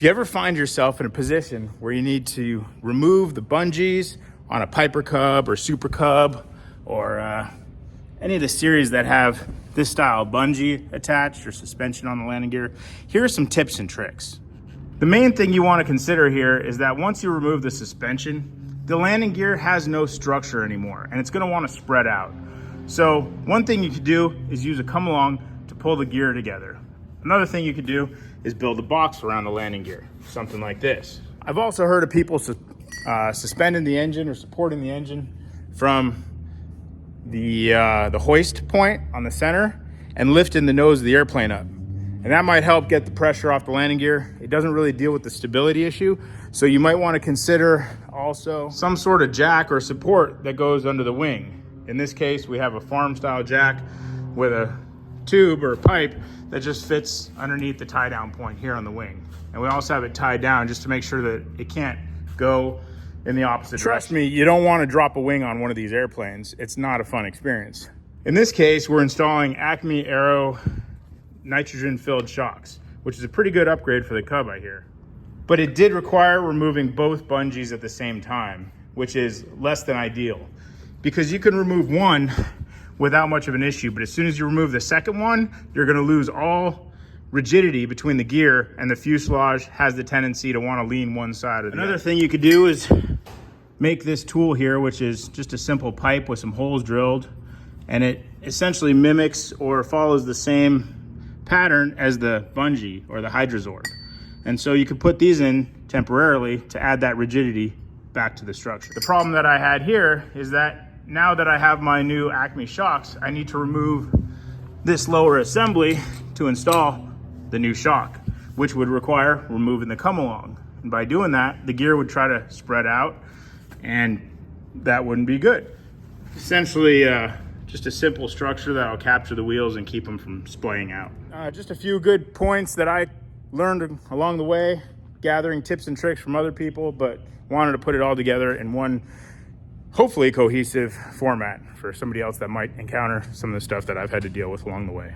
If you ever find yourself in a position where you need to remove the bungees on a Piper Cub or Super Cub or any of the series that have this style bungee attached or suspension on the landing gear, here are some tips and tricks. The main thing you want to consider here is that once you remove the suspension, the landing gear has no structure anymore and it's going to want to spread out. So one thing you could do is use a come along to pull the gear together. Another thing you could do is build a box around the landing gear, something like this. I've also heard of people suspending the engine or supporting the engine from the hoist point on the center and lifting the nose of the airplane up. And that might help get the pressure off the landing gear. It doesn't really deal with the stability issue. So you might want to consider also some sort of jack or support that goes under the wing. In this case, we have a farm style jack with a tube or a pipe that just fits underneath the tie down point here on the wing. And we also have it tied down just to make sure that it can't go in the opposite direction. Trust me, you don't want to drop a wing on one of these airplanes. It's not a fun experience. In this case, we're installing Acme Aero nitrogen filled shocks, which is a pretty good upgrade for the Cub, I hear. But it did require removing both bungees at the same time, which is less than ideal because you can remove one without much of an issue, but as soon as you remove the second one, you're going to lose all rigidity between the gear, and the fuselage has the tendency to want to lean one side or the other. Another thing you could do is make this tool here, which is just a simple pipe with some holes drilled, and it essentially mimics or follows the same pattern as the bungee or the Hydrazorb. And so you could put these in temporarily to add that rigidity back to the structure. The problem that I had here is that now that I have my new Acme shocks, I need to remove this lower assembly to install the new shock, which would require removing the come along. And by doing that, the gear would try to spread out and that wouldn't be good. Essentially, just a simple structure that'll capture the wheels and keep them from splaying out. Just a few good points that I learned along the way, gathering tips and tricks from other people, but wanted to put it all together in one hopefully cohesive format for somebody else that might encounter some of the stuff that I've had to deal with along the way.